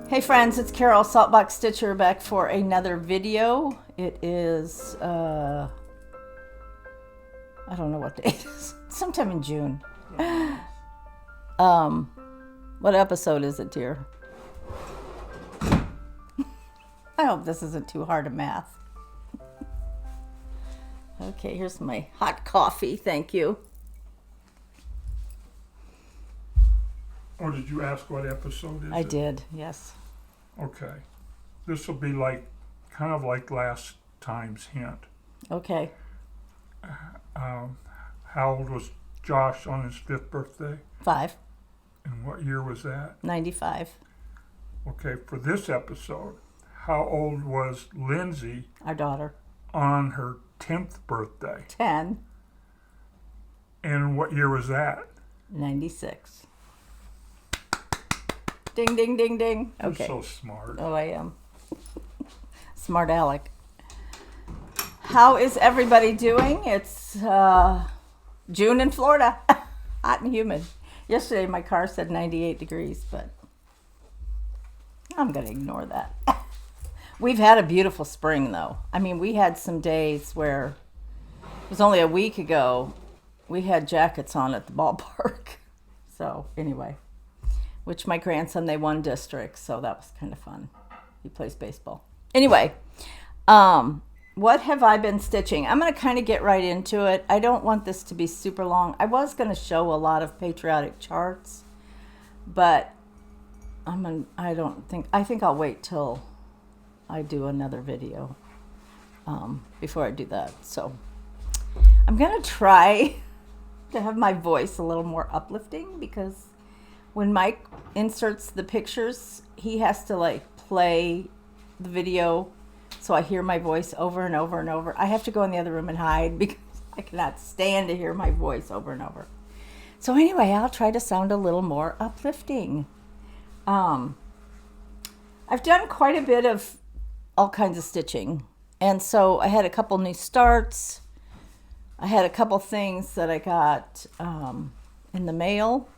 Hey friends, it's Carol, Saltbox Stitcher, back for another video. It is, I don't know what day it is. Sometime in June. What episode is it, dear? I hope this isn't too hard to math. Okay, here's my hot coffee. Thank you. Oh, did you ask what episode is it? I did, yes. Okay. This will be like, kind of like last time's hint. Okay. How old was Josh on his 5th birthday? 5. And what year was that? 95. Okay, for this episode, how old was Lindsay Our daughter. on her 10th birthday? 10. And what year was that? 96. Ding, ding, ding, ding. Okay. You're so smart. Oh, I am. Smart Alec. How is everybody doing? It's June in Florida. Hot and humid. Yesterday my car said 98 degrees, but I'm going to ignore that. We've had a beautiful spring, though. I mean, we had some days where it was only a week ago we had jackets on at the ballpark. So, anyway. Which my grandson, they won districts, so that was kind of fun. He plays baseball. Anyway, what have I been stitching? I'm going to kind of get right into it. I don't want this to be super long. I was going to show a lot of patriotic charts, but I think I'll wait till I do another video before I do that. So I'm going to try to have my voice a little more uplifting, because when Mike inserts the pictures, he has to like play the video so I hear my voice over and over and over. I have to go in the other room and hide because I cannot stand to hear my voice over and over. So anyway, I'll try to sound a little more uplifting. I've done quite a bit of all kinds of stitching. And so I had a couple new starts. I had a couple things that I got in the mail.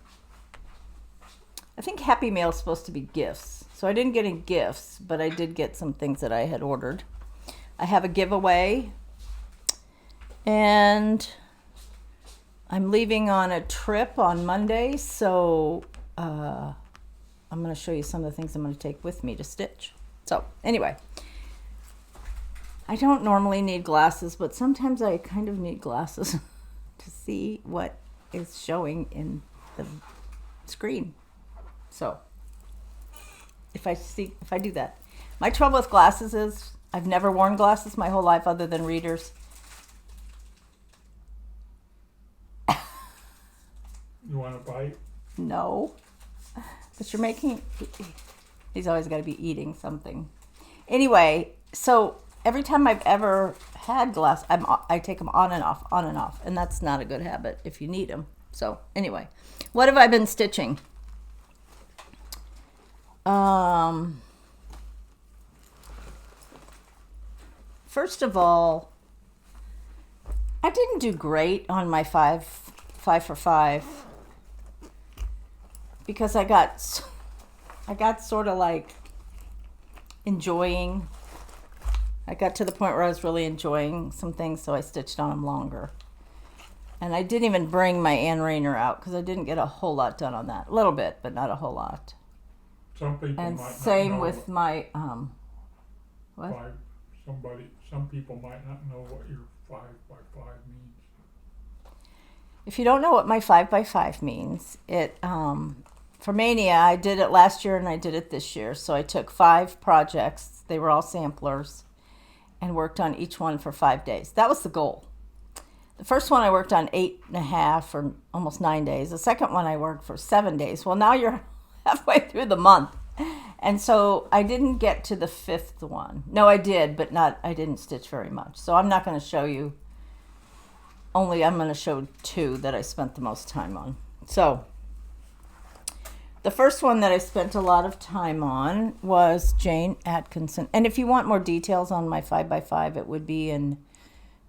I think Happy Mail is supposed to be gifts. So I didn't get any gifts, but I did get some things that I had ordered. I have a giveaway. And I'm leaving on a trip on Monday. So I'm going to show you some of the things I'm going to take with me to stitch. So anyway, I don't normally need glasses, but sometimes I kind of need glasses to see what is showing in the screen. So, if I do that. My trouble with glasses is I've never worn glasses my whole life other than readers. You want to bite? No. But you're making... He's always got to be eating something. Anyway, so every time I've ever had glasses, I take them on and off. And that's not a good habit if you need them. So, anyway. What have I been stitching? First of all, I didn't do great on my 5 for 5 because I got sort of like enjoying. I got to the point where I was really enjoying some things, so I stitched on them longer. And I didn't even bring my Ann Rainer out because I didn't get a whole lot done on that. A little bit, but not a whole lot. Some people And might same not know with my what? Some people might not know what your 5 by 5 means. If you don't know what my 5 by 5 means, it for Mania, I did it last year and I did it this year. So I took 5 projects. They were all samplers and worked on each one for 5 days. That was the goal. The first one I worked on 8.5 or almost 9 days. The second one I worked for 7 days. Well, now you're halfway through the month. And so I didn't get to the 5th one. No, I did, but I didn't stitch very much. So I'm not going to show you. I'm going to show 2 that I spent the most time on. So the first one that I spent a lot of time on was Jane Atkinson. And if you want more details on my 5 by 5, it would be in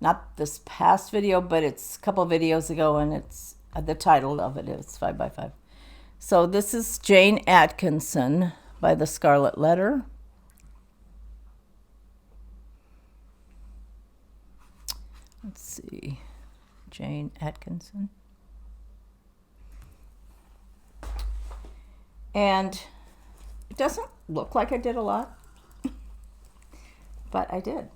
not this past video, but it's a couple videos ago, and it's the title of it is 5 by 5. So this is Jane Atkinson by the Scarlet Letter. Let's see, Jane Atkinson. And it doesn't look like I did a lot, but I did.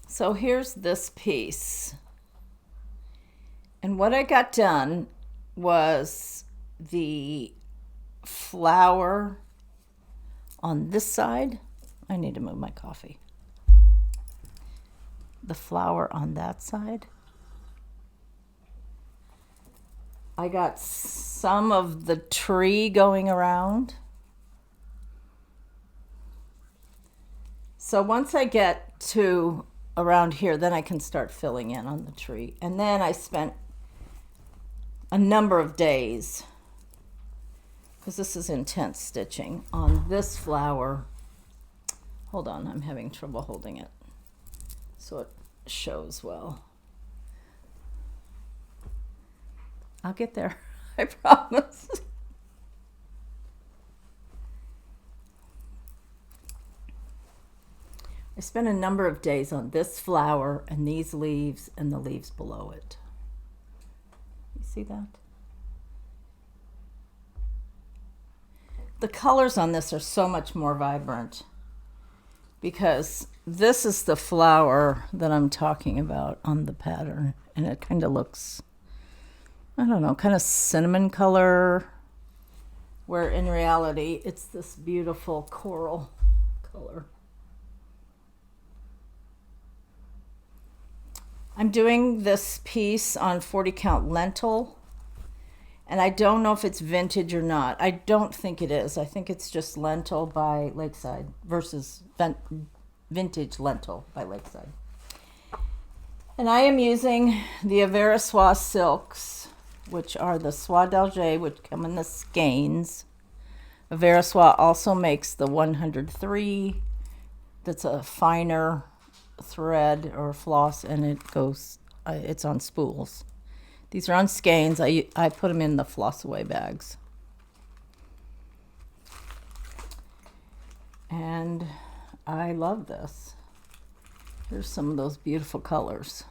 So here's this piece. And what I got done was the flower on this side. I need to move my coffee. The flower on that side. I got some of the tree going around. So once I get to around here, then I can start filling in on the tree. And then I spent a number of days, because this is intense stitching, on this flower. Hold on, I'm having trouble holding it so it shows well. I'll get there, I promise. I spent a number of days on this flower and these leaves and the leaves below it. You see that? The colors on this are so much more vibrant because this is the flower that I'm talking about on the pattern, and it kind of looks, I don't know, kind of cinnamon color, where in reality it's this beautiful coral color. I'm doing this piece on 40 count lentil, and I don't know if it's vintage or not. I don't think it is. I think it's just lentil by Lakeside versus vintage lentil by Lakeside. And I am using the Avera Soie silks, which are the Soie d'Alger, which come in the skeins. Avera Soie also makes the 103. That's a finer thread or floss, and it goes, it's on spools. These are on skeins. I put them in the floss away bags. And I love this. Here's some of those beautiful colors.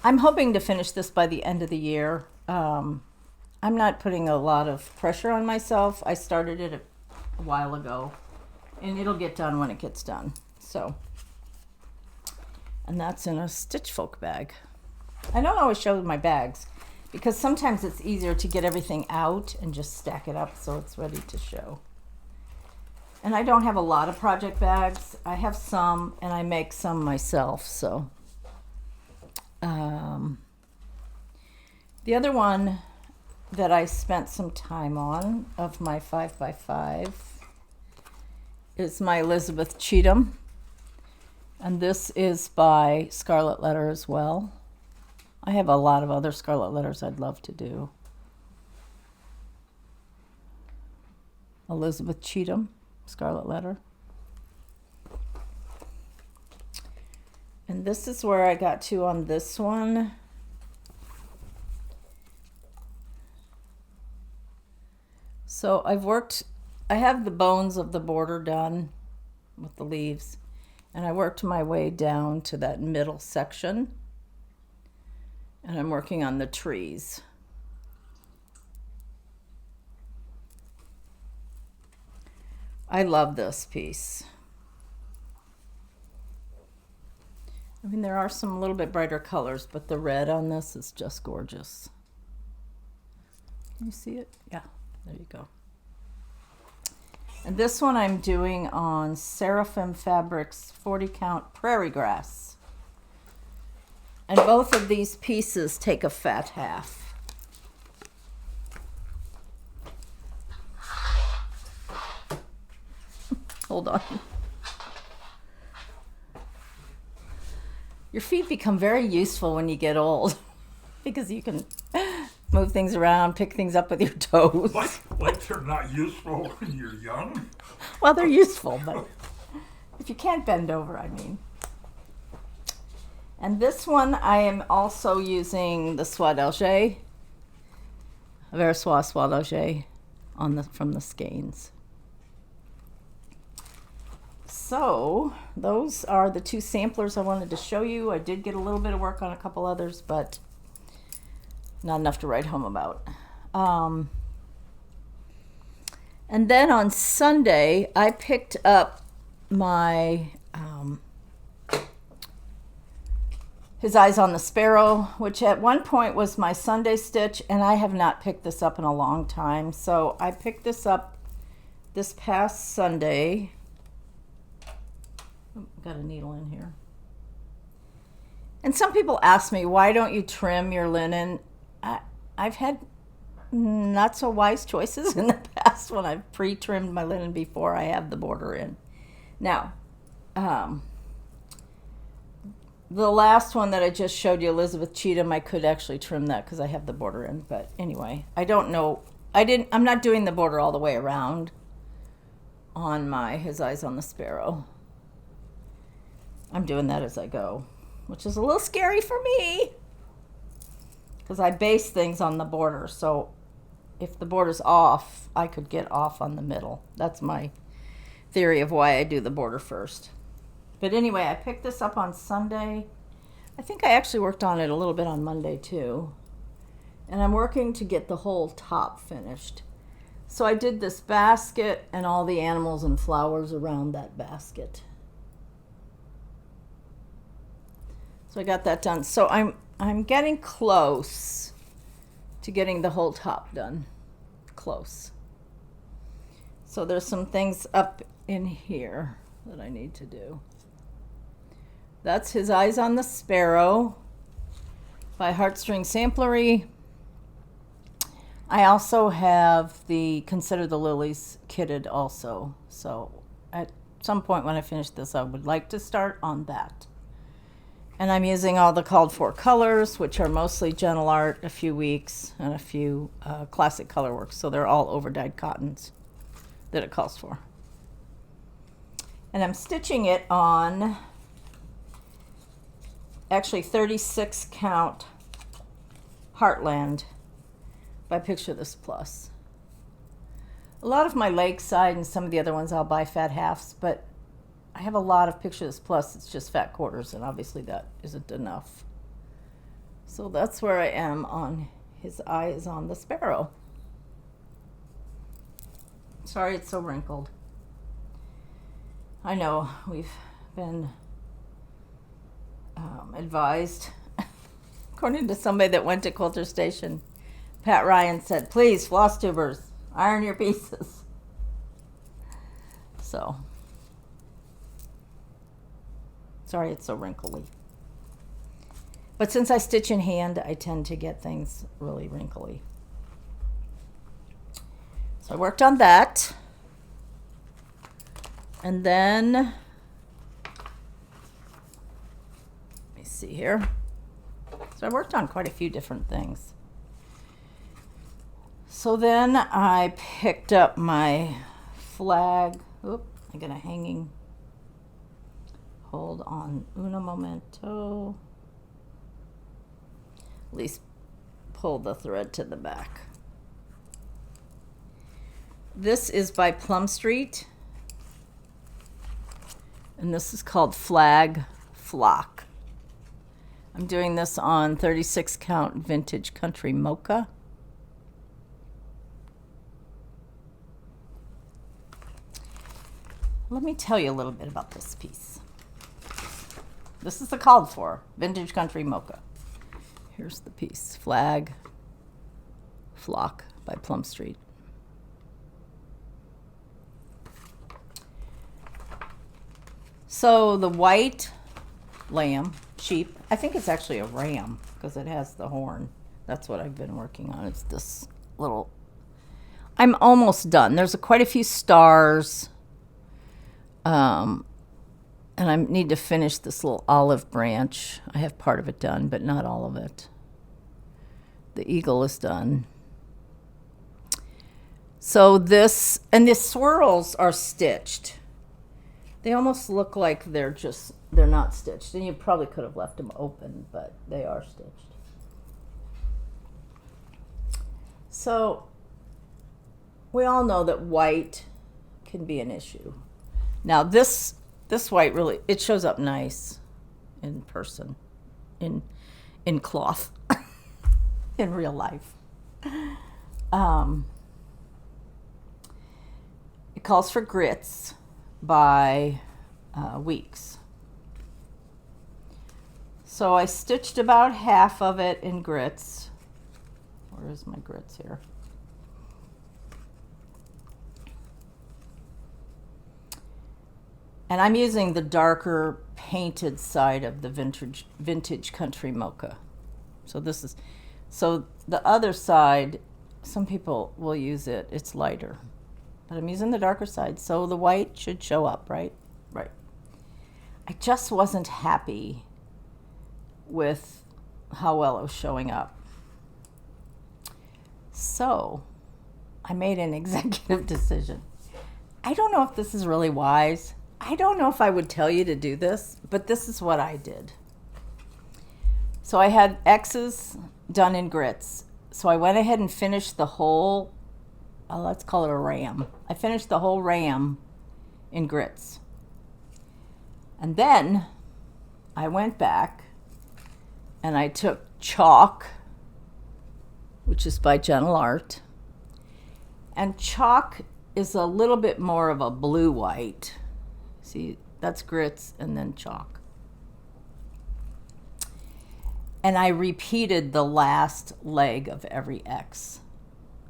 I'm hoping to finish this by the end of the year. I'm not putting a lot of pressure on myself. I started it a while ago, and it'll get done when it gets done. So, and that's in a Stitch Folk bag. I don't always show my bags because sometimes it's easier to get everything out and just stack it up so it's ready to show. And I don't have a lot of project bags. I have some, and I make some myself. So, the other one that I spent some time on of my 5x5 is my Elizabeth Cheatham, and this is by Scarlet Letter as well. I have a lot of other Scarlet Letters I'd love to do. Elizabeth Cheatham, Scarlet Letter. And this is where I got to on this one. So I have the bones of the border done with the leaves, and I worked my way down to that middle section, and I'm working on the trees. I love this piece. I mean, there are some little bit brighter colors, but the red on this is just gorgeous. Can you see it? Yeah, there you go. And this one I'm doing on Seraphim Fabrics 40 count Prairie Grass. And both of these pieces take a fat half. Hold on. Your feet become very useful when you get old because you can move things around, pick things up with your toes. Like they're not useful when you're young? Well, they're useful, but if you can't bend over, I mean. And this one, I am also using the Soie d'Alger. Versoix Soie d'Auger from the skeins. So those are the two samplers I wanted to show you. I did get a little bit of work on a couple others, but not enough to write home about. And then on Sunday, I picked up my His Eyes on the Sparrow, which at one point was my Sunday stitch, and I have not picked this up in a long time. So I picked this up this past Sunday. Oh, got a needle in here. And some people ask me, why don't you trim your linen? I've had not so wise choices in the past when I've pre-trimmed my linen before I have the border in. Now, the last one that I just showed you, Elizabeth Cheatham, I could actually trim that because I have the border in. But anyway, I don't know. I'm not doing the border all the way around on my His Eyes on the Sparrow. I'm doing that as I go, which is a little scary for me because I base things on the border. So if the border's off, I could get off on the middle. That's my theory of why I do the border first. But anyway, I picked this up on Sunday. I think I actually worked on it a little bit on Monday too. And I'm working to get the whole top finished. So I did this basket and all the animals and flowers around that basket. So I got that done. So I'm getting close to getting the whole top done. Close. So there's some things up in here that I need to do. That's His Eyes on the Sparrow by Heartstring Samplery. I also have the Consider the Lilies kitted also. So at some point when I finish this, I would like to start on that. And I'm using all the called for colors, which are mostly Gentle Art, a few Weeks, and a few Classic Colorworks. So they're all overdyed cottons that it calls for. And I'm stitching it on actually 36 count Heartland by Picture This Plus. A lot of my Lakeside and some of the other ones I'll buy fat halves, but I have a lot of Picture This Plus. It's just fat quarters, and obviously that isn't enough. So that's where I am on His Eyes on the Sparrow. Sorry it's so wrinkled. I know we've been advised, according to somebody that went to Quilter Station, Pat Ryan said, please, floss tubers, iron your pieces. So, sorry it's so wrinkly. But since I stitch in hand, I tend to get things really wrinkly. So I worked on that. And then, let me see here. So I worked on quite a few different things. So then I picked up my flag. Oop, I got a hanging. Hold on, uno momento. At least pull the thread to the back. This is by Plum Street. And this is called Flag Flock. I'm doing this on 36 count Vintage Country Mocha. Let me tell you a little bit about this piece. This is the called for Vintage Country Mocha. Here's the piece, Flag Flock by Plum Street. So the white lamb, sheep, I think it's actually a ram because it has the horn. That's what I've been working on. It's this little, I'm almost done. There's quite a few stars. And I need to finish this little olive branch. I have part of it done, but not all of it. The eagle is done. So this, and the swirls are stitched. They almost look like they're not stitched. And you probably could have left them open, but they are stitched. So we all know that white can be an issue. Now this white really, it shows up nice in person, in cloth, in real life. It calls for grits by Weeks. So I stitched about half of it in grits. Where is my grits here? And I'm using the darker painted side of the vintage country mocha. So the other side, some people will use it, it's lighter. But I'm using the darker side, so the white should show up, right? Right. I just wasn't happy with how well it was showing up. So I made an executive decision. I don't know if this is really wise. I don't know if I would tell you to do this, but this is what I did. So I had X's done in grits. So I went ahead and finished the whole, let's call it a ram. I finished the whole ram in grits. And then I went back and I took chalk, which is by Gentle Art. And chalk is a little bit more of a blue-white. See, that's grits and then chalk. And I repeated the last leg of every X.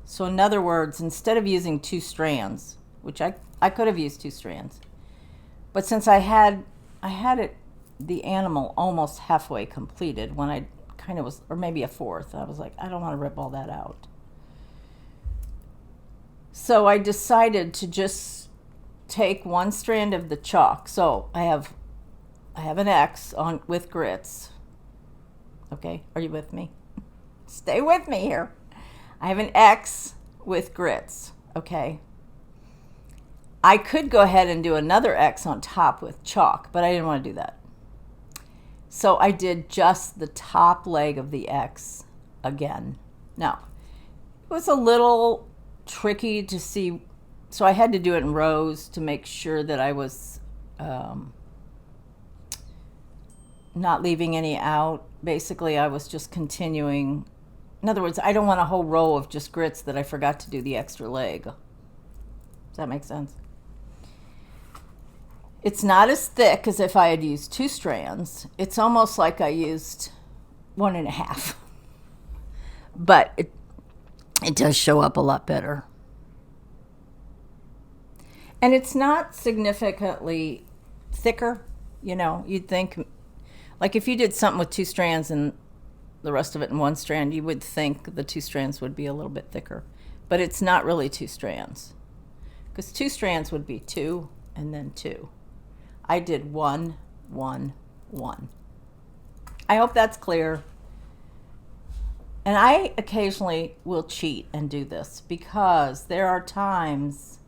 So in other words, instead of using 2 strands, which I could have used 2 strands, but since I had the animal almost halfway completed when I kind of was, or maybe a fourth, I was like, I don't want to rip all that out. So I decided to just take 1 strand of the chalk. So I have an X on with grits. Okay, are you with me? Stay with me here. I have an X with grits, okay? I could go ahead and do another X on top with chalk, but I didn't want to do that. So I did just the top leg of the X again. Now, it was a little tricky to see, so I had to do it in rows to make sure that I was not leaving any out. Basically, I was just continuing. In other words, I don't want a whole row of just grits that I forgot to do the extra leg. Does that make sense? It's not as thick as if I had used 2 strands. It's almost like I used 1.5. But it does show up a lot better. And it's not significantly thicker. You know, you'd think, like if you did something with 2 strands and the rest of it in 1 strand, you would think the 2 strands would be a little bit thicker. But it's not really 2 strands. Because 2 strands would be 2 and then 2. I did 1, 1, 1. I hope that's clear. And I occasionally will cheat and do this because there are times,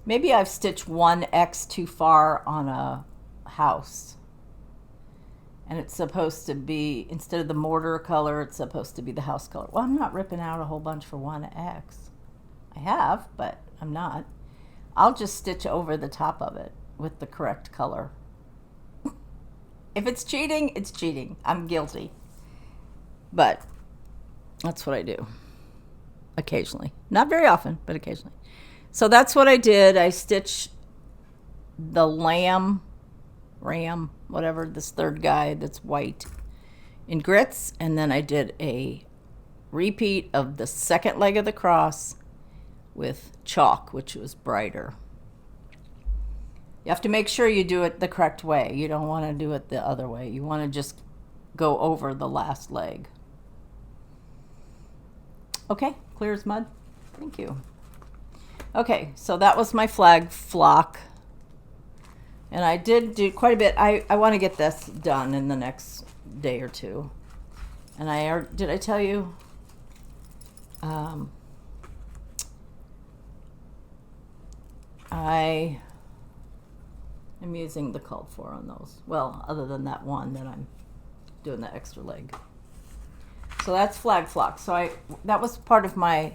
maybe I've stitched 1 X too far on a house. And it's supposed to be, instead of the mortar color, it's supposed to be the house color. Well, I'm not ripping out a whole bunch for 1 X. I have, but I'm not. I'll just stitch over the top of it with the correct color. If it's cheating, it's cheating. I'm guilty. But that's what I do. Occasionally. Not very often, but occasionally. So that's what I did. I stitched the ram, whatever, this third guy that's white in grits. And then I did a repeat of the second leg of the cross with chalk, which was brighter. You have to make sure you do it the correct way. You don't want to do it the other way. You want to just go over the last leg. Okay, clear as mud. Thank you. Okay, so that was my flag flock. And I did do quite a bit. I want to get this done in the next day or two. And did I tell you? I am using the called for on those. Well, other than that one that I'm doing the extra leg. So that's flag flock. So that was part of my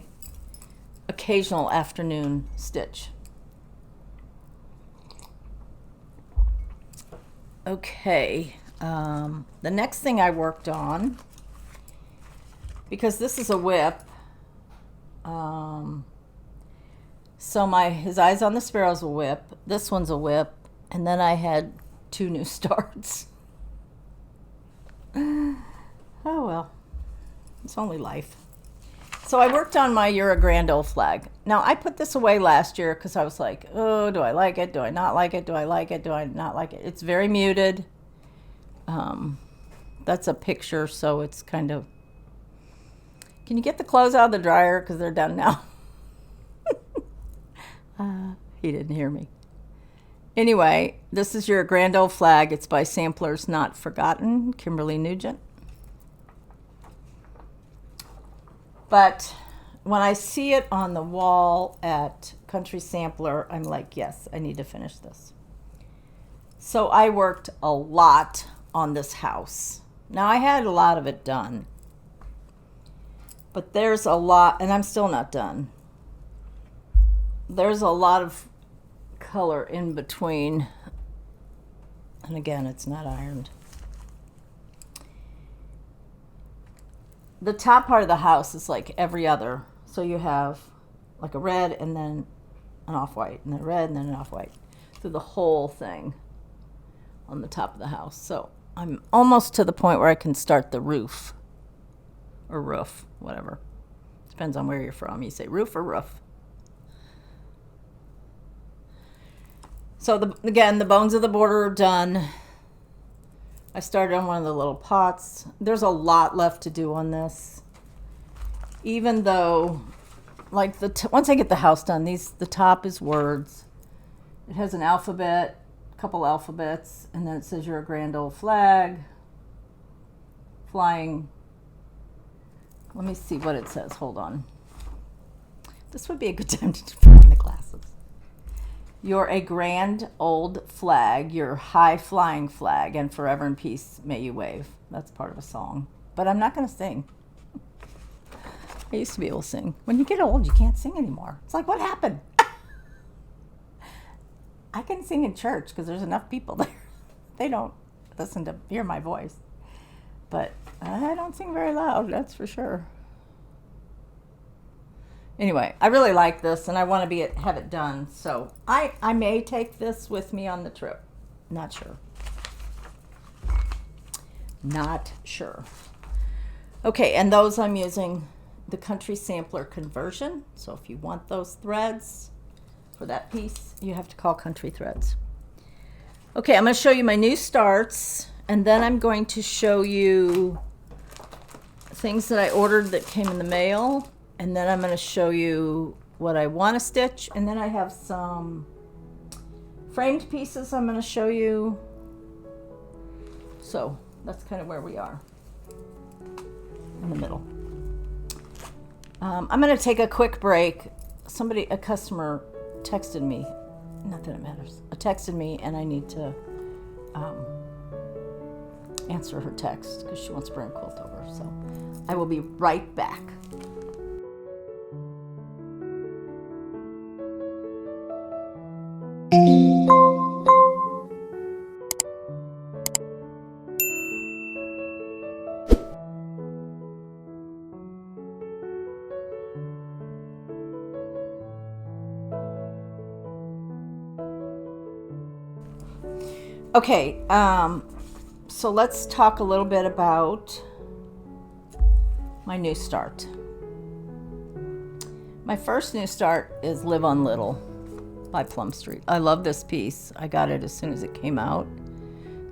occasional afternoon stitch. Okay, the next thing I worked on, because this is a whip, so his eyes on the sparrow's a whip, this one's a whip, and then I had 2 new starts. Oh well, it's only life. So I worked on my You're a Grand Old Flag. Now I put this away last year because I was like, oh, do I like it? Do I not like it? Do I like it? Do I not like it? It's very muted. That's a picture, so it's kind of... Can you get the clothes out of the dryer? Because they're done now. He didn't hear me. Anyway, this is Your Grand Old Flag. It's by Samplers Not Forgotten, Kimberly Nugent. But when I see it on the wall at Country Sampler, I'm like, yes, I need to finish this. So I worked a lot on this house. Now I had a lot of it done, but there's a lot, and I'm still not done. There's a lot of color in between, and again, it's not ironed. The top part of the house is like every other. So you have like a red and then an off-white, and then a red and then an off-white through the whole thing on the top of the house. So I'm almost to the point where I can start the roof or roof, whatever. Depends on where you're from. You say roof or roof. So again, the bones of the border are done. I started on one of the little pots. There's a lot left to do on this. Even though, like once I get the house done, the top is words. It has an alphabet, a couple alphabets, and then it says You're a Grand Old Flag. Flying. Let me see what it says. Hold on. This would be a good time to put on the glasses. You're a grand old flag, you're high flying flag, and forever in peace may you wave. That's part of a song, but I'm not going to sing. I used to be able to sing. When you get old, you can't sing anymore. It's like, what happened? I can sing in church because there's enough people there. They don't listen to hear my voice, but I don't sing very loud, that's for sure. Anyway, I really like this, and I want to have it done. So I may take this with me on the trip. Not sure. Not sure. Okay, and those I'm using the Country Sampler conversion. So if you want those threads for that piece, you have to call Country Threads. Okay, I'm going to show you my new starts, and then I'm going to show you things that I ordered that came in the mail. And then I'm going to show you what I want to stitch. And then I have some framed pieces I'm going to show you. So that's kind of where we are in the middle. I'm going to take a quick break. A customer texted me. Not that it matters. Texted me, and I need to answer her text because she wants to bring a quilt over. So I will be right back. Okay, so let's talk a little bit about my new start. My first new start is Live on Little by Plum Street. I love this piece. I got it as soon as it came out.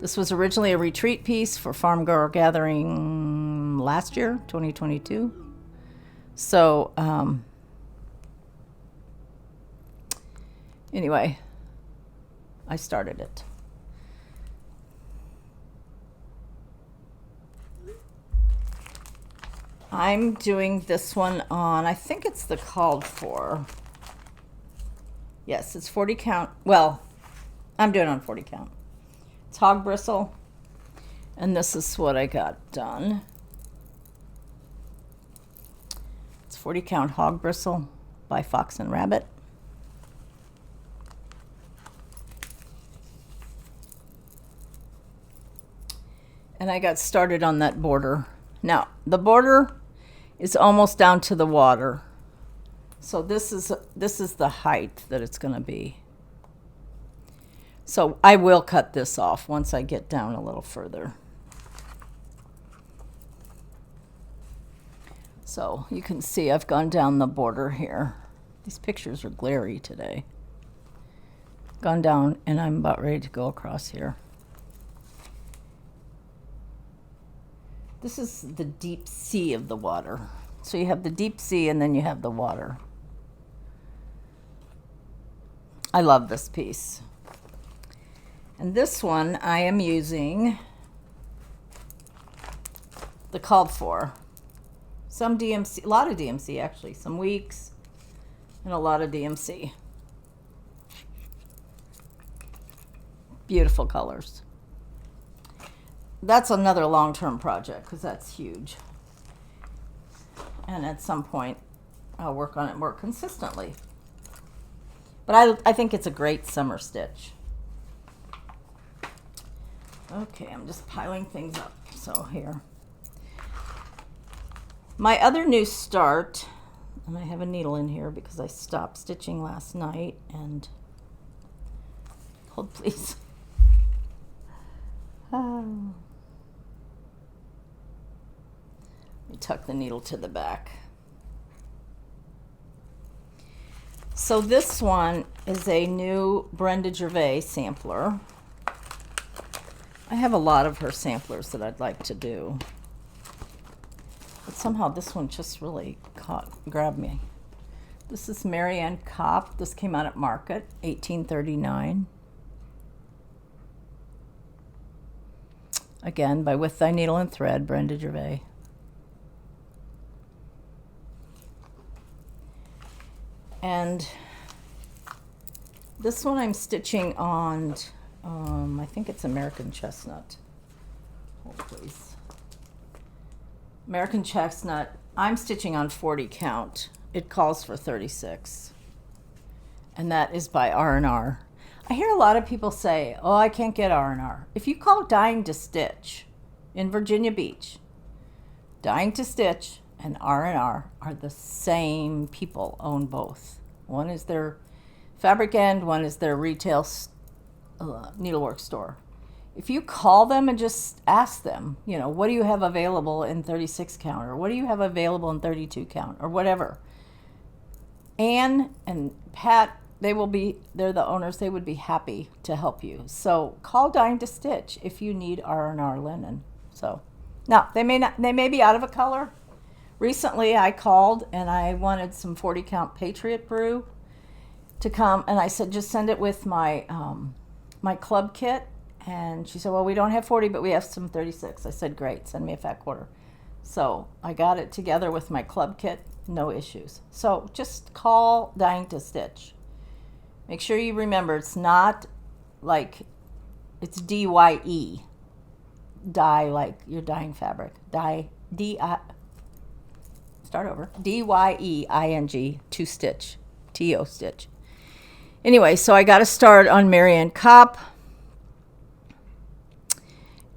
This was originally a retreat piece for Farm Girl Gathering last year, 2022. So, anyway, I started it. I'm doing this one on, I think it's the called for. Yes, it's 40 count. Well, I'm doing it on 40 count. It's hog bristle. And this is what I got done. 40 count hog bristle by Fox and Rabbit. And I got started on that border. Now, the border is almost down to the water. So this is the height that it's going to be. So I will cut this off once I get down a little further. So you can see I've gone down the border here. These pictures are glary today. Gone down, and I'm about ready to go across here. This is the deep sea of the water. So you have the deep sea and then you have the water. I love this piece. And this one I am using the called for. Some DMC, a lot of DMC actually, some weeks and a lot of DMC. Beautiful colors. That's another long-term project because that's huge. And at some point, I'll work on it more consistently. But I think it's a great summer stitch. Okay, I'm just piling things up. So here. My other new start, and I have a needle in here because I stopped stitching last night, and hold please. Let me tuck the needle to the back. So this one is a new Brenda Gervais sampler. I have a lot of her samplers that I'd like to do. But somehow this one just really grabbed me. This is Marianne Kopp. This came out at Market, 1839. Again, by With Thy Needle and Thread, Brenda Gervais. And this one I'm stitching on, I think it's American Chestnut. Hold please. American Chestnut. I'm stitching on 40 count. It calls for 36. And that is by R R. I hear a lot of people say, oh, I can't get R R. If you call Dying to Stitch in Virginia Beach, Dying to Stitch and R R are the same people, own both. One is their fabric end, one is their retail needlework store. If you call them and just ask them, you know, what do you have available in 36 count, or what do you have available in 32 count, or whatever. Anne and Pat, they're the owners, they would be happy to help you. So call Dying to Stitch if you need R&R linen. So now they may be out of a color. Recently I called and I wanted some 40 count Patriot Brew to come, and I said just send it with my my club kit. And she said, well, we don't have 40, but we have some 36. I said, great, send me a fat quarter. So I got it together with my club kit, no issues. So just call Dying to Stitch. Make sure you remember it's not like, it's D-Y-E. Dye like you're dyeing fabric. Dye, D-I, start over. D-Y-E-I-N-G, to stitch, T-O stitch. Anyway, so I got to start on Marianne Kopp.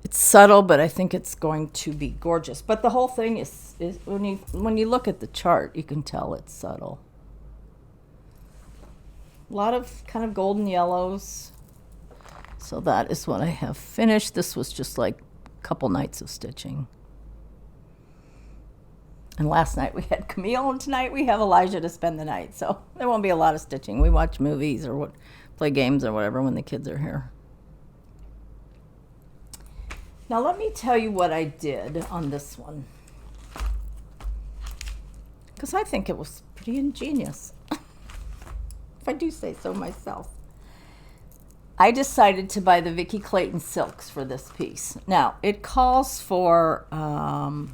It's subtle, but I think it's going to be gorgeous. But the whole thing is when you look at the chart, you can tell it's subtle. A lot of kind of golden yellows. So that is what I have finished. This was just like a couple nights of stitching. And last night we had Camille, and tonight we have Elijah to spend the night. So there won't be a lot of stitching. We watch movies or play games or whatever when the kids are here. Now let me tell you what I did on this one, because I think it was pretty ingenious, if I do say so myself. I decided to buy the Vicki Clayton silks for this piece. Now it calls for, the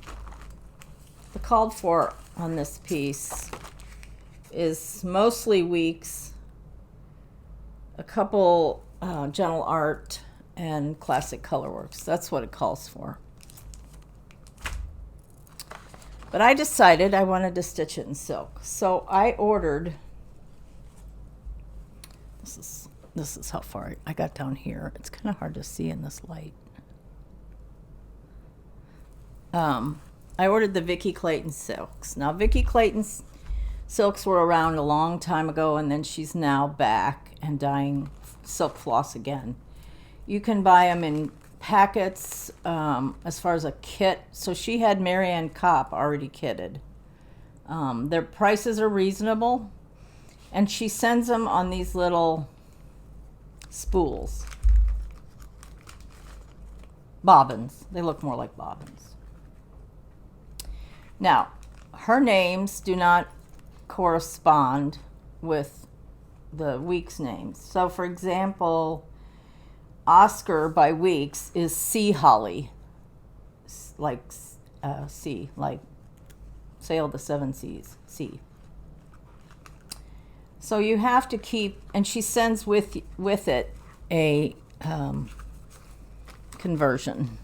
called for on this piece is mostly weeks, a couple gentle art, and classic colorworks. That's what it calls for. But I decided I wanted to stitch it in silk. So I ordered, this is how far I got down here. It's kind of hard to see in this light. I ordered the Vicki Clayton silks. Now, Vicki Clayton's silks were around a long time ago, and then she's now back and dyeing silk floss again. You can buy them in packets as far as a kit. So she had Marianne Kopp already kitted. Their prices are reasonable, and she sends them on these little spools. Bobbins. They look more like bobbins. Now, her names do not correspond with the Weeks names. So, for example, Oscar by Weeks is Sea Holly, like sea, like sail the seven seas, sea. So you have to keep, and she sends with it a conversion.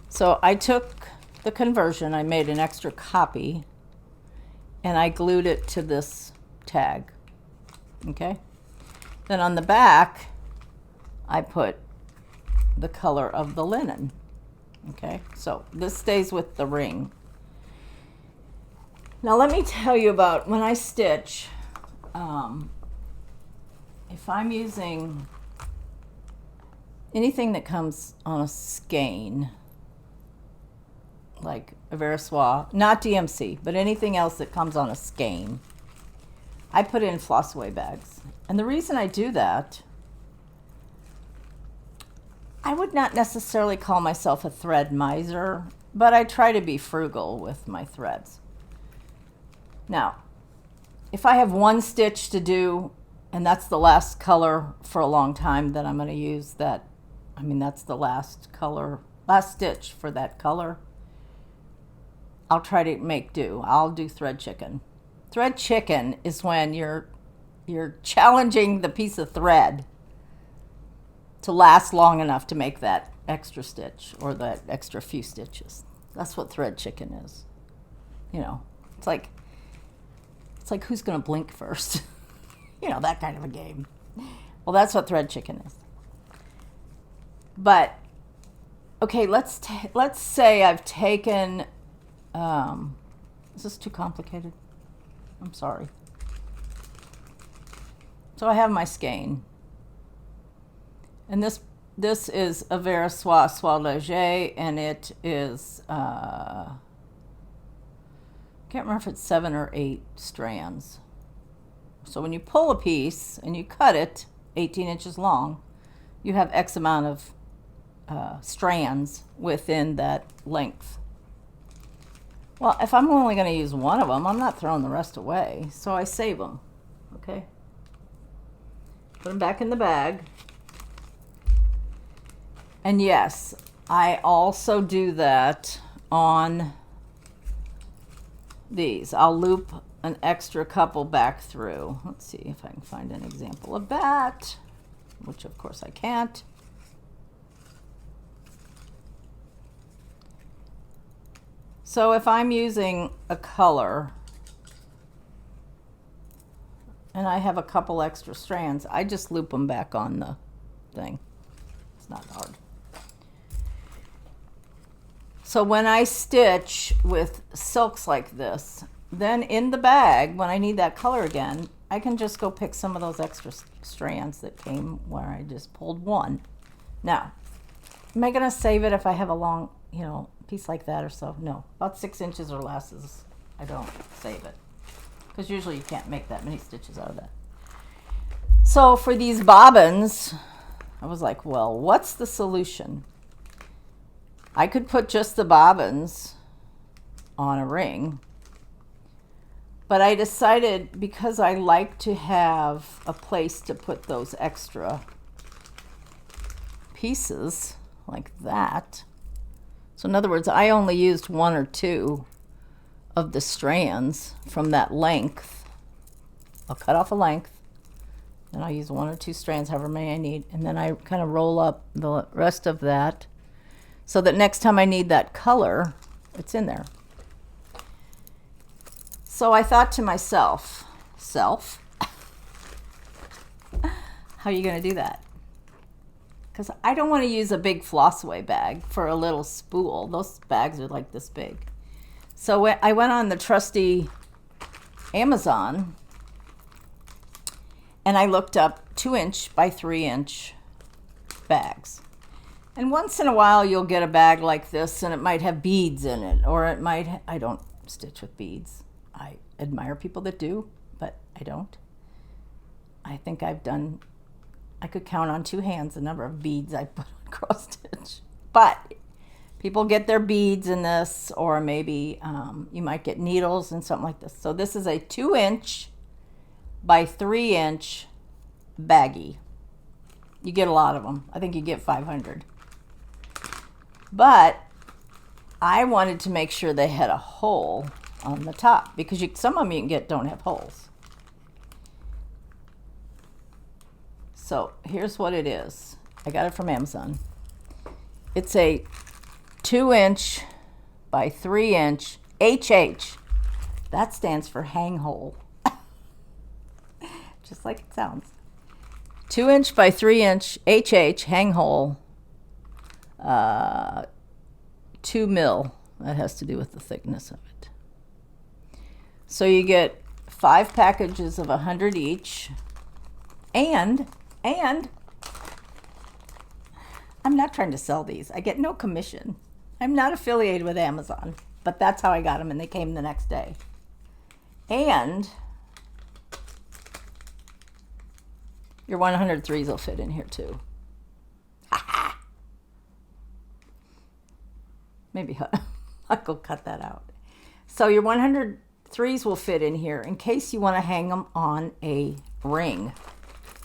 So I took the conversion, I made an extra copy, and I glued it to this tag. Okay? Then on the back, I put the color of the linen. Okay? So this stays with the ring. Now let me tell you about when I stitch, if I'm using anything that comes on a skein, like a Verissois, not DMC, but anything else that comes on a skein, I put it in floss away bags. And the reason I do that, I would not necessarily call myself a thread miser, but I try to be frugal with my threads. Now, if I have one stitch to do, and that's the last color for a long time that I'm going to use, that's the last stitch for that color, I'll try to make do. I'll do thread chicken. Thread chicken is when you're challenging the piece of thread to last long enough to make that extra stitch or that extra few stitches. That's what thread chicken is. You know, it's like who's going to blink first? You know, that kind of a game. Well, that's what thread chicken is. But okay, let's say I've taken. Is this too complicated? I'm sorry. So I have my skein, and this is a Verissois Soie Léger, and it is can't remember if it's 7 or 8 strands. So when you pull a piece and you cut it 18 inches long, you have X amount of strands within that length. Well, if I'm only going to use one of them, I'm not throwing the rest away, so I save them. Okay? Put them back in the bag. And yes, I also do that on these. I'll loop an extra couple back through. Let's see if I can find an example of that, which of course I can't. So if I'm using a color and I have a couple extra strands, I just loop them back on the thing. It's not hard. So when I stitch with silks like this, then in the bag, when I need that color again, I can just go pick some of those extra strands that came where I just pulled one. Now, am I going to save it if I have a long, piece like that or so? No, about 6 inches or less is, I don't save it. Because usually you can't make that many stitches out of that. So for these bobbins, I was like, well, what's the solution? I could put just the bobbins on a ring, but I decided because I like to have a place to put those extra pieces like that. So in other words, I only used 1 or 2 of the strands from that length. I'll cut off a length, then I'll use 1 or 2 strands, however many I need, and then I kind of roll up the rest of that so that next time I need that color, it's in there. So I thought to myself, how are you going to do that? Because I don't want to use a big floss away bag for a little spool. Those bags are like this big. So I went on the trusty Amazon and I looked up 2-inch by 3-inch bags. And once in a while you'll get a bag like this and it might have beads in it, or it might, I don't stitch with beads. I admire people that do, but I don't. I think I could count on 2 hands the number of beads I put on cross stitch. But people get their beads in this, or maybe you might get needles and something like this. So this is a 2-inch by 3-inch baggie. You get a lot of them. I think you get 500. But I wanted to make sure they had a hole on the top, because some of them you can get don't have holes. So here's what it is. I got it from Amazon. It's a 2-inch by 3-inch HH. That stands for hang hole. Just like it sounds. 2-inch by 3-inch HH hang hole. 2 mil. That has to do with the thickness of it. So you get 5 packages of 100 each. And I'm not trying to sell these. I get no commission. I'm not affiliated with Amazon, but that's how I got them, and they came the next day. And your 103s will fit in here too. Maybe I'll cut that out. So your 103s will fit in here in case you want to hang them on a ring,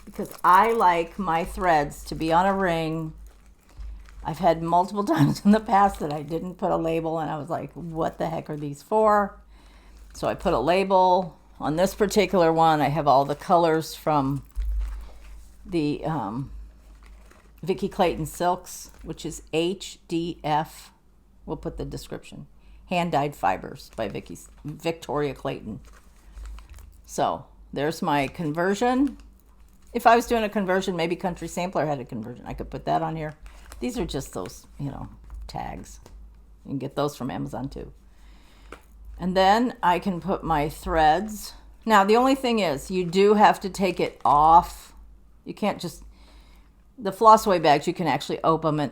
because I like my threads to be on a ring. I've had multiple times in the past that I didn't put a label, and I was like, what the heck are these for? So I put a label. On this particular one, I have all the colors from the Vicki Clayton Silks, which is HDF. We'll put the description. Hand-dyed fibers by Victoria Clayton. So there's my conversion. If I was doing a conversion, maybe Country Sampler had a conversion. I could put that on here. These are just those, tags. You can get those from Amazon too. And then I can put my threads. Now, the only thing is, you do have to take it off. You can't just... The floss away bags, you can actually open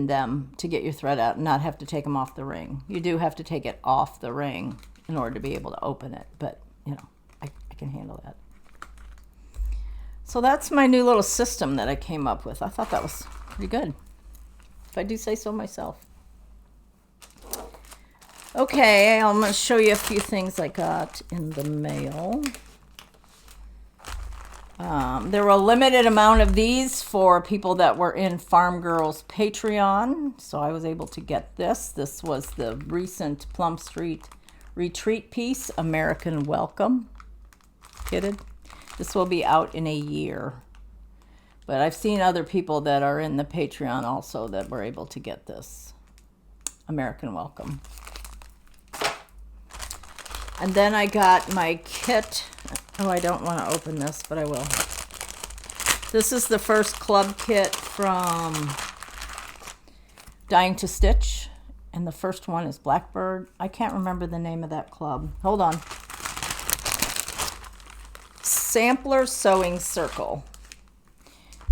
them to get your thread out and not have to take them off the ring. You do have to take it off the ring in order to be able to open it. But, I can handle that. So that's my new little system that I came up with. I thought that was pretty good, if I do say so myself. Okay, I'm going to show you a few things I got in the mail. There were a limited amount of these for people that were in Farm Girls Patreon, so I was able to get this. This was the recent Plum Street Retreat piece, American Welcome, kitted. This will be out in a year. But I've seen other people that are in the Patreon also that were able to get this, American Welcome. And then I got my kit. Oh, I don't want to open this, but I will. This is the first club kit from Dying to Stitch. And the first one is Blackbird. I can't remember the name of that club. Hold on. Sampler Sewing Circle.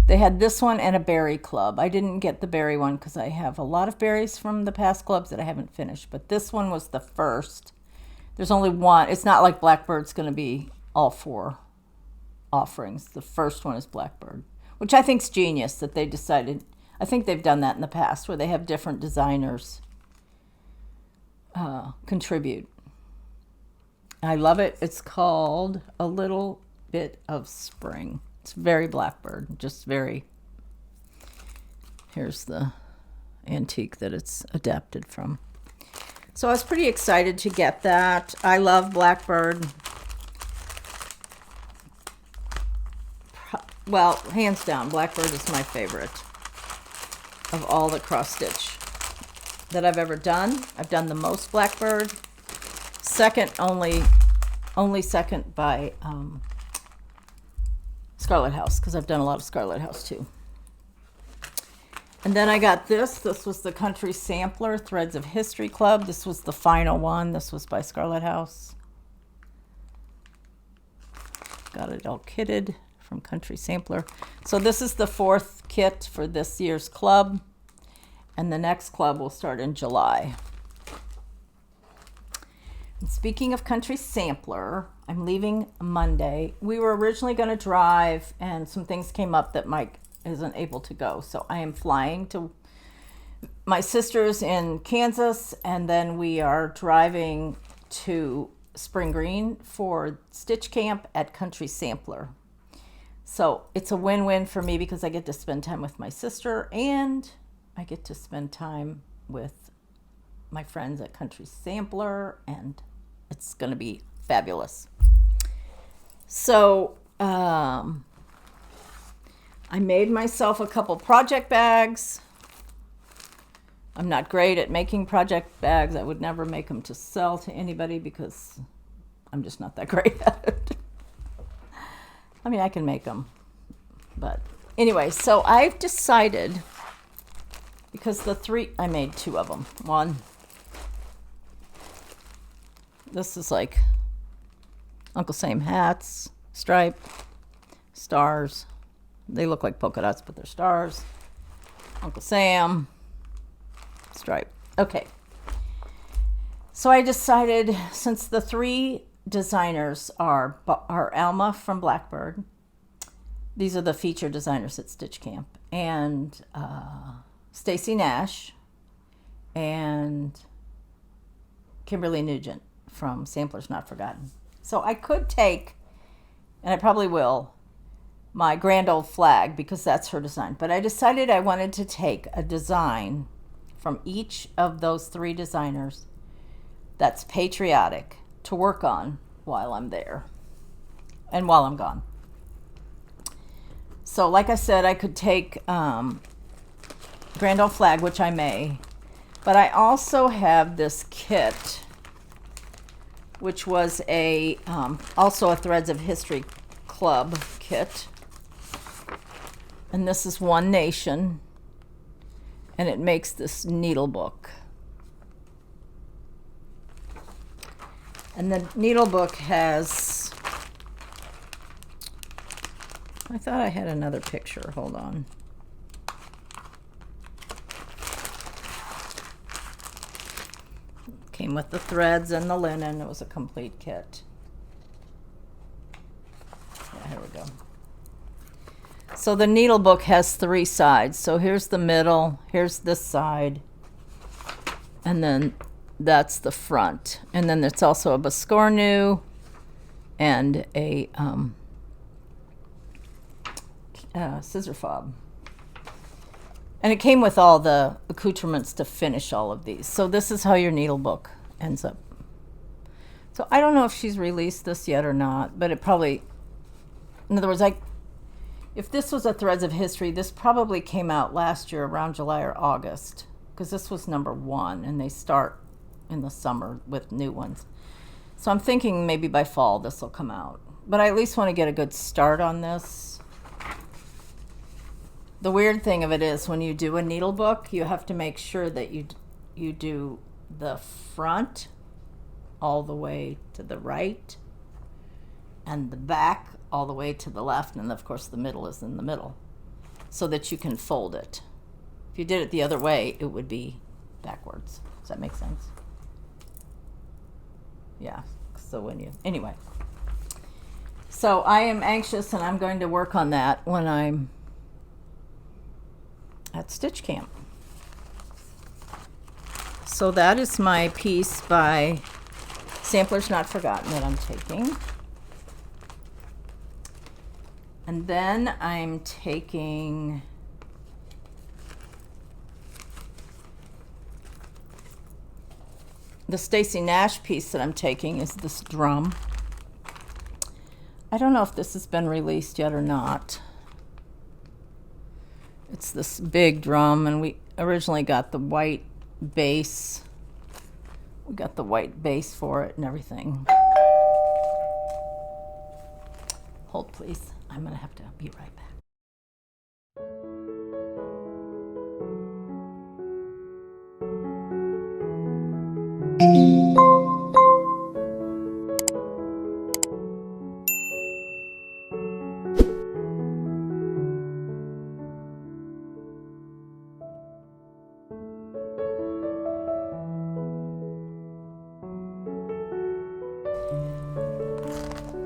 They had this one and a berry club. I didn't get the berry one because I have a lot of berries from the past clubs that I haven't finished. But this one was the first. There's only one. It's not like Blackbird's going to be all 4 offerings. The first one is Blackbird, which I think is genius that they decided. I think they've done that in the past where they have different designers contribute. I love it. It's called A Little Bit of Spring. It's very Blackbird, just very. Here's the antique that it's adapted from. So I was pretty excited to get that. I love Blackbird. Well, hands down, Blackbird is my favorite of all the cross stitch that I've ever done. I've done the most Blackbird. Second only only second by Scarlet House, because I've done a lot of Scarlet House too. And then I got this. This was the Country Sampler, Threads of History Club. This was the final one. This was by Scarlet House. Got it all kitted from Country Sampler. So this is the 4th kit for this year's club. And the next club will start in July. And speaking of Country Sampler, I'm leaving Monday. We were originally going to drive, and some things came up that Mike isn't able to go. So I am flying to my sister's in Kansas, and then we are driving to Spring Green for Stitch Camp at Country Sampler. So it's a win-win for me because I get to spend time with my sister and I get to spend time with my friends at Country Sampler, and it's going to be fabulous. So I made myself a couple project bags. I'm not great at making project bags. I would never make them to sell to anybody because I'm just not that great at it. I mean, I can make them. But anyway, so I've decided, because I made 2 of them. One, this is like Uncle Sam hats, stripe, stars. They look like polka dots, but they're stars. Uncle Sam, stripe. Okay. So I decided, since the 3 designers are Alma from Blackbird, these are the feature designers at Stitch Camp, and Stacy Nash and Kimberly Nugent from Samplers Not Forgotten. So I could take, and I probably will, my Grand Old Flag, because that's her design. But I decided I wanted to take a design from each of those 3 designers that's patriotic to work on while I'm there and while I'm gone. So like I said, I could take Grand Old Flag, which I may, but I also have this kit, which was also a Threads of History Club kit. And this is One Nation, and it makes this needle book. And the needle book has, I thought I had another picture. Hold on. Came with the threads and the linen. It was a complete kit. Yeah, here we go. So the needle book has 3 sides. So here's the middle, here's this side, and then that's the front. And then it's also a Biscornu and a scissor fob. And it came with all the accoutrements to finish all of these. So this is how your needle book ends up. So I don't know if she's released this yet or not, but it probably, in other words, if this was a Threads of History, this probably came out last year around July or August, because this was number 1, and they start in the summer with new ones. So I'm thinking maybe by fall this will come out. But I at least want to get a good start on this. The weird thing of it is, when you do a needle book, you have to make sure that you do the front all the way to the right and the back all the way to the left, and of course the middle is in the middle, so that you can fold it. If you did it the other way, it would be backwards. Does that make sense? Yeah. So anyway. So I am anxious, and I'm going to work on that when I'm at Stitch Camp. So that is my piece by Samplers Not Forgotten that I'm taking. And then I'm taking the Stacy Nash piece that I'm taking is this drum. I don't know if this has been released yet or not. It's this big drum, and we originally got the white base. We got the white base for it and everything. Hold, please. I'm going to have to be right back.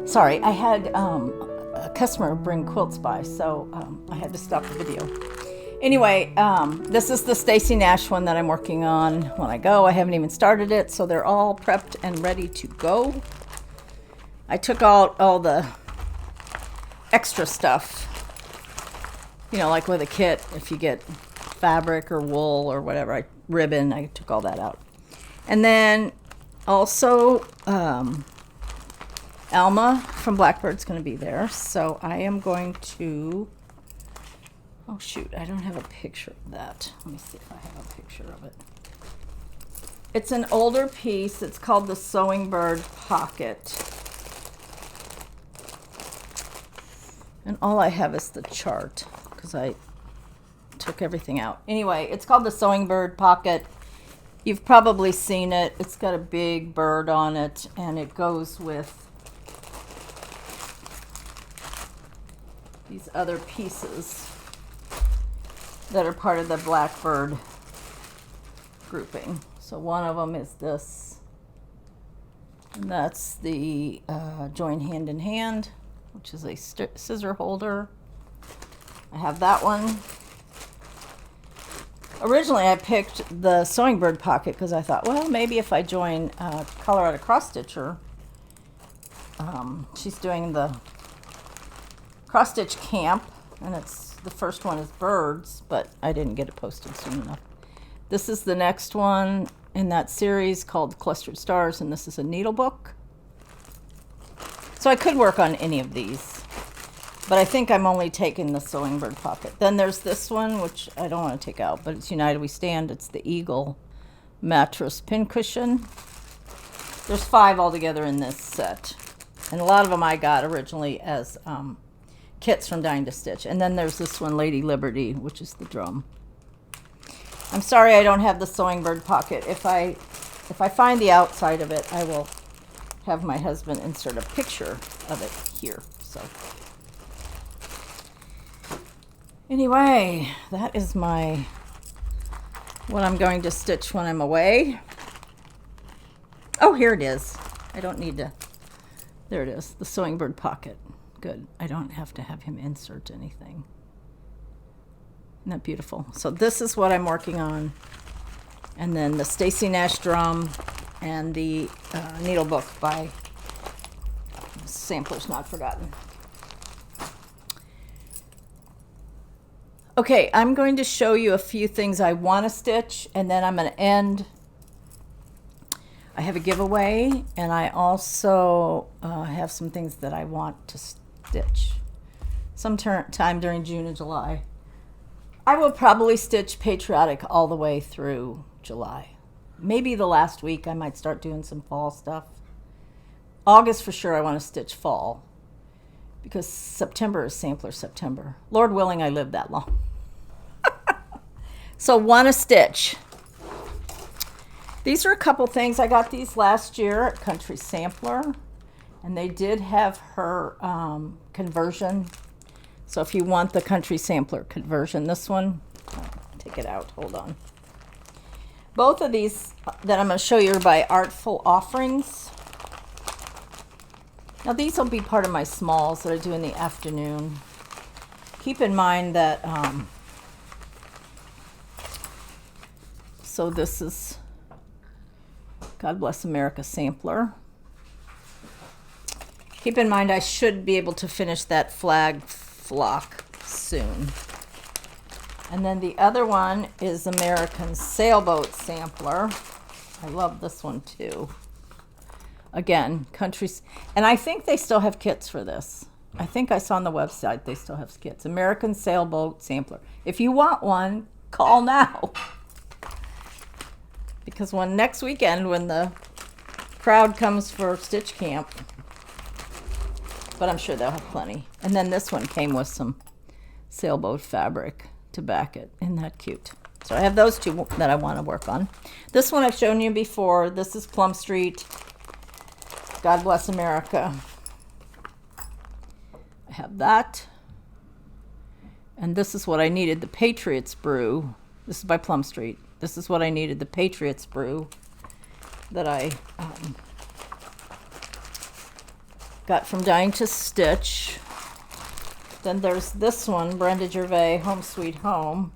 Sorry, I had a customer bring quilts by, so I had to stop the video. Anyway, this is the Stacy Nash one that I'm working on when I go. I haven't even started it, so they're all prepped and ready to go. I took out all the extra stuff, you know, like with a kit, if you get fabric or wool or whatever, ribbon, I took all that out. And then also, Alma from Blackbird's going to be there, so I am going to, oh shoot, I don't have a picture of that. Let me see if I have a picture of it. It's an older piece. It's called the Sewing Bird Pocket. And all I have is the chart, because I took everything out. Anyway, it's called the Sewing Bird Pocket. You've probably seen it. It's got a big bird on it, and it goes with these other pieces that are part of the Blackbird grouping. So one of them is this, and that's the Join Hand in Hand, which is a scissor holder. I have that one. Originally I picked the Sewing Bird Pocket because I thought, well, maybe if I join Colorado Cross Stitcher, she's doing the cross stitch camp, and it's the first one is birds, but I didn't get it posted soon enough. This is the next one in that series called Clustered Stars, and this is a needle book. So I could work on any of these, but I think I'm only taking the Sewing Bird Pocket. Then there's this one, which I don't want to take out, but it's United We Stand. It's the Eagle mattress pincushion. There's 5 altogether in this set, and a lot of them I got originally as kits from Dying to Stitch. And then there's this one, Lady Liberty, which is the drum. I'm sorry I don't have the Sewing Bird Pocket. If I find the outside of it, I will have my husband insert a picture of it here. So anyway, that is what I'm going to stitch when I'm away. Oh, here it is. I don't need to, there it is, the Sewing Bird Pocket. Good. I don't have to have him insert anything. Isn't that beautiful? So this is what I'm working on. And then the Stacy Nash drum and the needle book by Sampler's Not Forgotten. Okay, I'm going to show you a few things I want to stitch, and then I'm going to end. I have a giveaway, and I also have some things that I want to stitch sometime during June and July. I will probably stitch Patriotic all the way through July. Maybe the last week I might start doing some fall stuff. August for sure I want to stitch fall, because September is Sampler September. Lord willing, I live that long. So want to stitch. These are a couple things. I got these last year at Country Sampler, and they did have her conversion. So if you want the Country Sampler conversion, this one, take it out, hold on. Both of these that I'm going to show you are by Artful Offerings. Now these will be part of my smalls that I do in the afternoon. Keep in mind that, so this is God Bless America Sampler. Keep in mind I should be able to finish that flag flock soon. And then the other one is American Sailboat Sampler. I love this one too. Again, countries, and I think they still have kits for this. I think I saw on the website they still have kits. American Sailboat Sampler. If you want one, call now. Because next weekend when the crowd comes for Stitch Camp, but I'm sure they'll have plenty. And then this one came with some sailboat fabric to back it. Isn't that cute? So I have those two that I want to work on. This one I've shown you before. This is Plum Street. God Bless America. I have that. And this is what I needed, the Patriots Brew. This is by Plum Street. This is what I needed, the Patriots Brew that I got from Dying to Stitch. Then there's this one, Brenda Gervais, Home Sweet Home,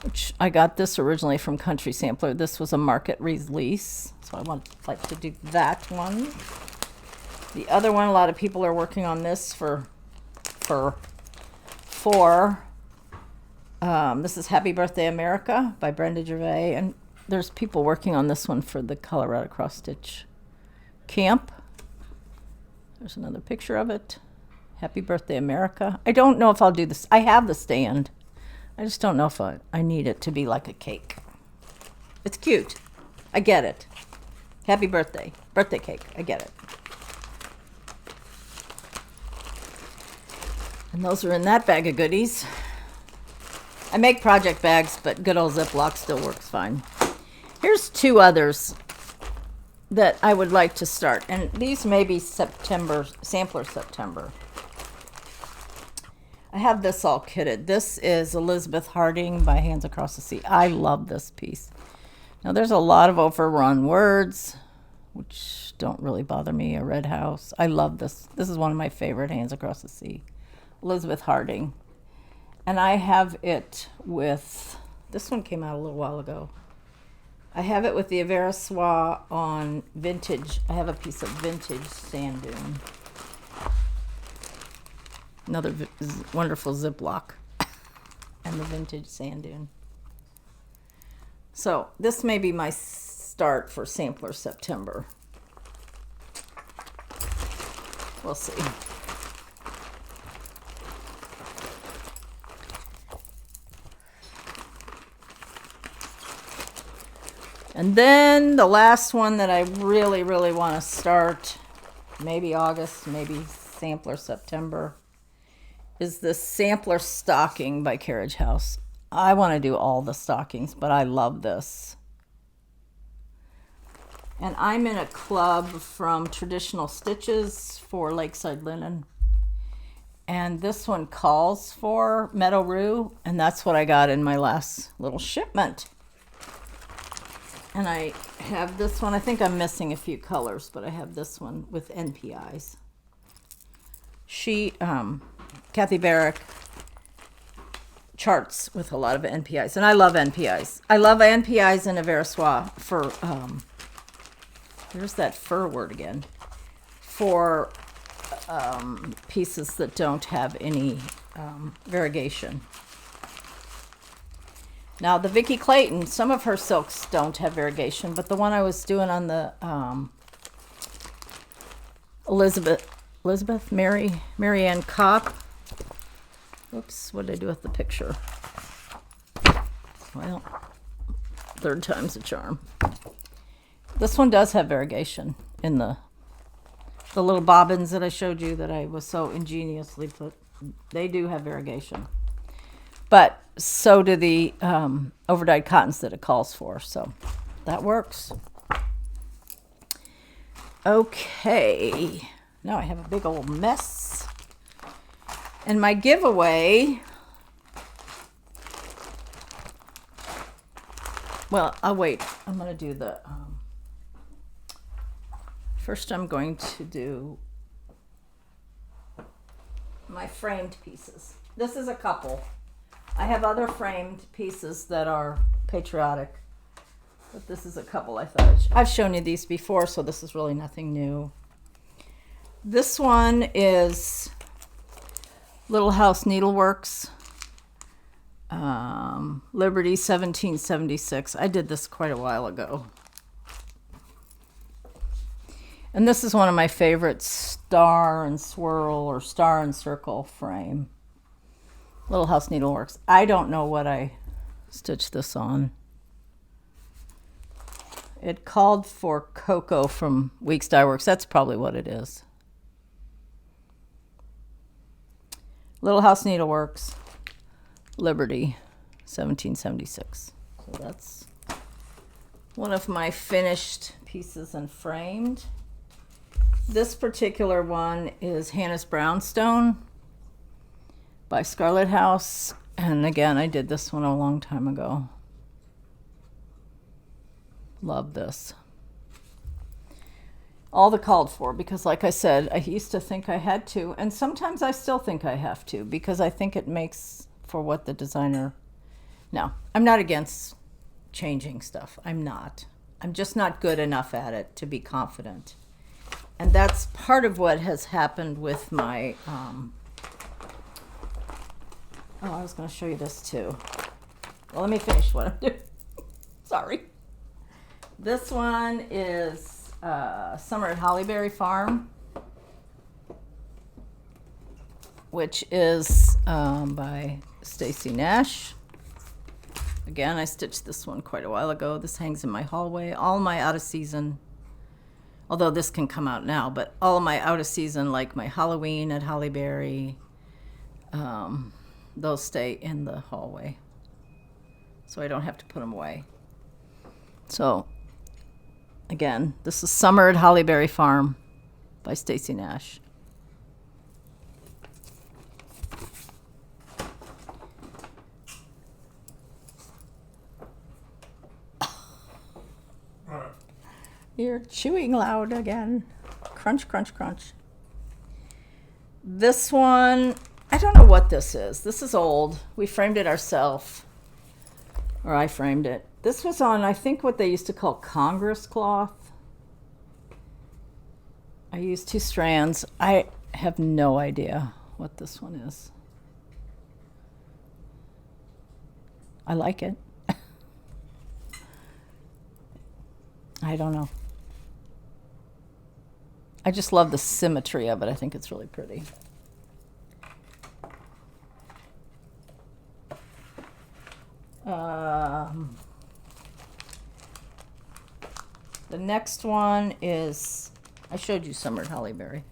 which I got this originally from Country Sampler. This was a market release, so I like to do that one. The other one, a lot of people are working on this this is Happy Birthday America by Brenda Gervais, and there's people working on this one for the Colorado Cross Stitch Camp. There's another picture of it. Happy Birthday America. I don't know if I'll do this. I have the stand. I just don't know if I need it to be like a cake. It's cute. I get it. Happy birthday. Birthday cake. I get it. And those are in that bag of goodies. I make project bags, but good old Ziploc still works fine. Here's two others that I would like to start. And these may be September, sampler September. I have this all kitted. This is Elizabeth Harding by Hands Across the Sea. I love this piece. Now there's a lot of overrun words, which don't really bother me. A red house. I love this. This is one of my favorite Hands Across the Sea. Elizabeth Harding. And I have it with, this one came out a little while ago. I have it with the Avera Soie on vintage. I have a piece of vintage sand dune. Another wonderful Ziploc. And the vintage sand dune. So this may be my start for sampler September. We'll see. And then the last one that I really, really want to start, maybe August, maybe sampler September, is the sampler stocking by Carriage House. I want to do all the stockings, but I love this. And I'm in a club from Traditional Stitches for Lakeside Linen. And this one calls for Meadow Rue, and that's what I got in my last little shipment. And I have this one. I think I'm missing a few colors, but I have this one with NPIs. Kathy Barrick charts with a lot of NPIs, and I love NPIs. I love NPIs in Avera Soie for, there's that fur word again, for pieces that don't have any variegation. Now, the Vicki Clayton, some of her silks don't have variegation, but the one I was doing on the Mary Ann Kopp. Oops, what did I do with the picture? Well, third time's a charm. This one does have variegation in the little bobbins that I showed you that I was so ingeniously put. They do have variegation. But so do the overdyed cottons that it calls for. So that works. Okay. Now I have a big old mess. And my giveaway, well, I'll wait. I'm going to do the, first I'm going to do my framed pieces. This is a couple. I have other framed pieces that are patriotic, but this is a couple I thought I've shown you these before, so this is really nothing new. This one is Little House Needleworks, Liberty 1776. I did this quite a while ago. And this is one of my favorite star and swirl or star and circle frame. Little House Needleworks. I don't know what I stitched this on. It called for Coco from Weeks Dye Works. That's probably what it is. Little House Needleworks, Liberty, 1776. So that's one of my finished pieces and framed. This particular one is Hannah's Brownstone by Scarlet House. And again, I did this one a long time ago. Love this. All the called for, because like I said, I used to think I had to, and sometimes I still think I have to, because I think it makes for what the designer... No, I'm not against changing stuff. I'm not. I'm just not good enough at it to be confident. And that's part of what has happened with my... Oh, I was going to show you this too. Well, let me finish what I'm doing. Sorry. This one is Summer at Hollyberry Farm, which is by Stacy Nash. Again, I stitched this one quite a while ago. This hangs in my hallway. All my out of season, although this can come out now, but all of my out of season, like my Halloween at Hollyberry, those stay in the hallway, so I don't have to put them away. So again, this is Summer at Hollyberry Farm by Stacy Nash. You're chewing loud again. Crunch, crunch, crunch. This one, I don't know what this is. This is old. We framed it ourselves. Or I framed it. This was on, I think, what they used to call Congress cloth. I used 2 strands. I have no idea what this one is. I like it. I don't know. I just love the symmetry of it. I think it's really pretty. The next one is, I showed you Summer at Hollyberry.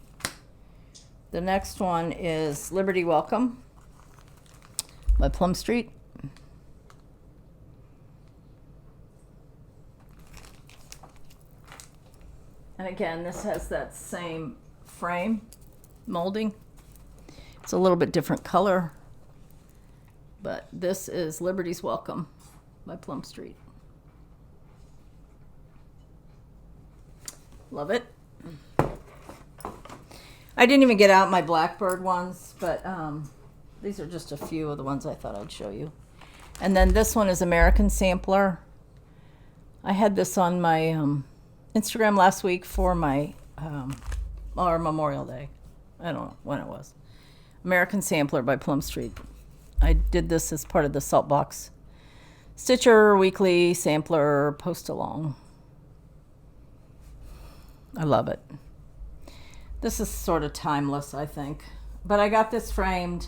The next one is Liberty Welcome by Plum Street. And again, this has that same frame molding. It's a little bit different color, but this is Liberty's Welcome by Plum Street. Love it. I didn't even get out my Blackbird ones, but these are just a few of the ones I thought I'd show you. And then this one is American Sampler. I had this on my Instagram last week for my or Memorial Day. I don't know when it was. American Sampler by Plum Street. I did this as part of the Saltbox Stitcher Weekly Sampler Post-Along. I love it. This is sort of timeless, I think. But I got this framed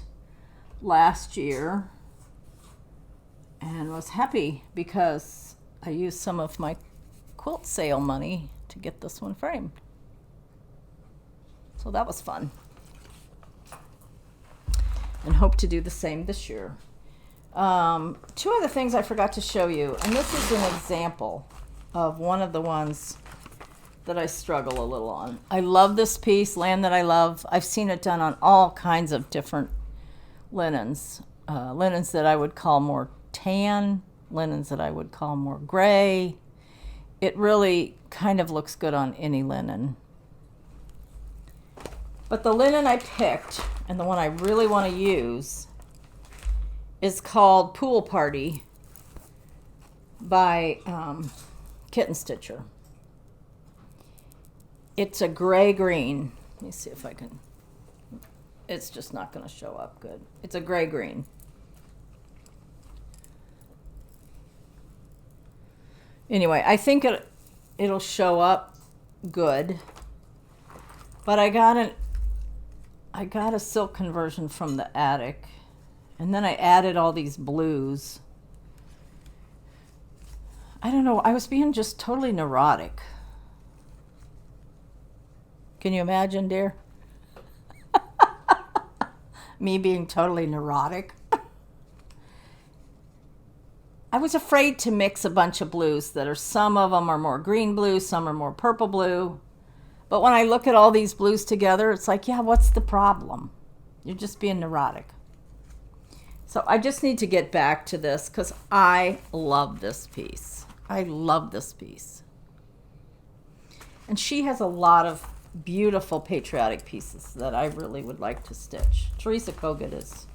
last year and was happy because I used some of my quilt sale money to get this one framed. So that was fun. And hope to do the same this year. 2 other things I forgot to show you, and this is an example of one of the ones that I struggle a little on. I love this piece, Land That I Love. I've seen it done on all kinds of different linens. Linens that I would call more tan, linens that I would call more gray. It really kind of looks good on any linen. But the linen I picked, and the one I really want to use, is called Pool Party by Kitten Stitcher. It's a gray-green. Let me see if I can... It's just not going to show up good. It's a gray-green. Anyway, I think it'll show up good. But I got a silk conversion from the attic. And then I added all these blues. I don't know. I was being just totally neurotic. Can you imagine, dear? me being totally neurotic. I was afraid to mix a bunch of blues that are, some of them are more green blue, some are more purple blue. But when I look at all these blues together, it's like, yeah, what's the problem? You're just being neurotic. So I just need to get back to this because I love this piece. I love this piece. And she has a lot of beautiful patriotic pieces that I really would like to stitch. Teresa Kogut is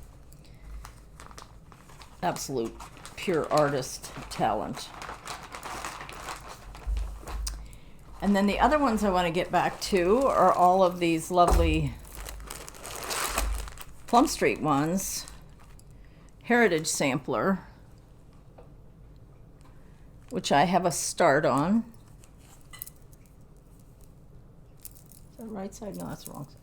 absolute pure artist talent. And then the other ones I want to get back to are all of these lovely Plum Street ones. Heritage Sampler, which I have a start on. Is that the right side? No, that's the wrong side.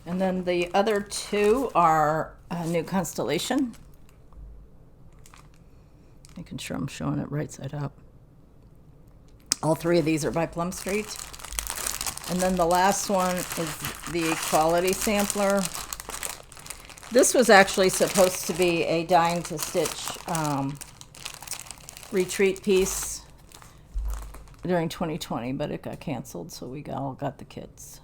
And then the other two are a New Constellation. Making sure I'm showing it right side up. All three of these are by Plum Street. And then the last one is the Equality Sampler. This was actually supposed to be a Dying to Stitch retreat piece during 2020, but it got canceled, so we all got the kits.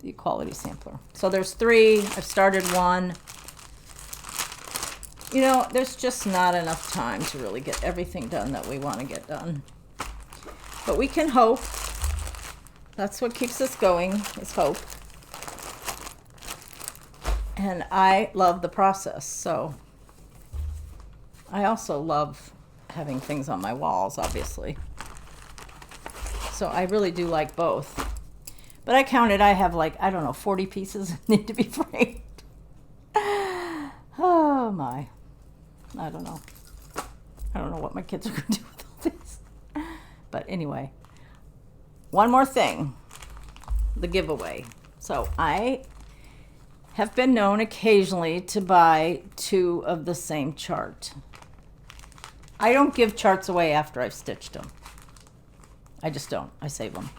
The Equality Sampler. So there's three. I've started one. You know, there's just not enough time to really get everything done that we want to get done. But we can hope. That's what keeps us going, is hope. And I love the process, so I also love having things on my walls, obviously. So I really do like both. But I counted, I have like, I don't know, 40 pieces that need to be framed. Oh my. I don't know. I don't know what my kids are going to do with all these. But anyway, one more thing. The giveaway. So I have been known occasionally to buy two of the same chart. I don't give charts away after I've stitched them. I just don't. I save them.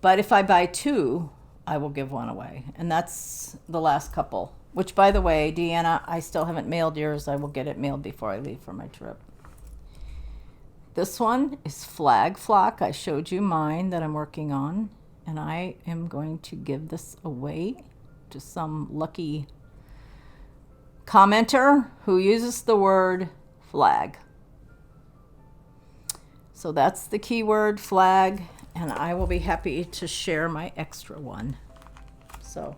But if I buy two, I will give one away. And that's the last couple. Which, by the way, Deanna, I still haven't mailed yours. I will get it mailed before I leave for my trip. This one is Flag Flock. I showed you mine that I'm working on. And I am going to give this away to some lucky commenter who uses the word flag. So that's the keyword, flag. And I will be happy to share my extra one. So,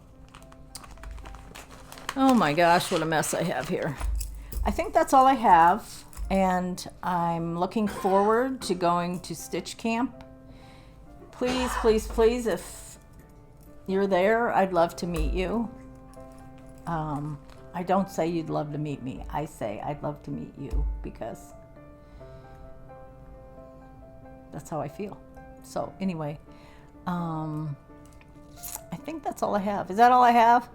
oh my gosh, what a mess I have here. I think that's all I have. And I'm looking forward to going to Stitch Camp. Please, please, please, if you're there, I'd love to meet you. I don't say you'd love to meet me. I say I'd love to meet you because that's how I feel. So anyway, I think that's all I have. Is that all I have?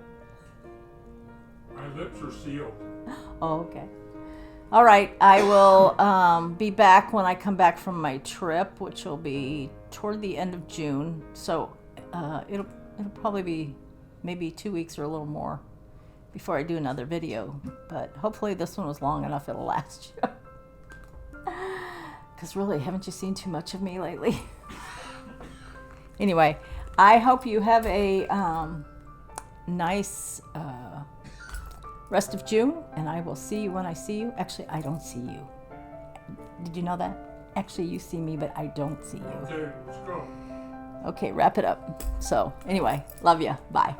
My lips are sealed. Oh, okay. All right. I will be back when I come back from my trip, which will be toward the end of June. So it'll probably be maybe 2 weeks or a little more before I do another video. But hopefully this one was long enough it'll last you. Because really, haven't you seen too much of me lately? Anyway, I hope you have a nice rest of June, and I will see you when I see you. Actually, I don't see you. Did you know that? Actually, you see me, but I don't see you. Okay, let's go. Okay, wrap it up. So, anyway, love ya. Bye.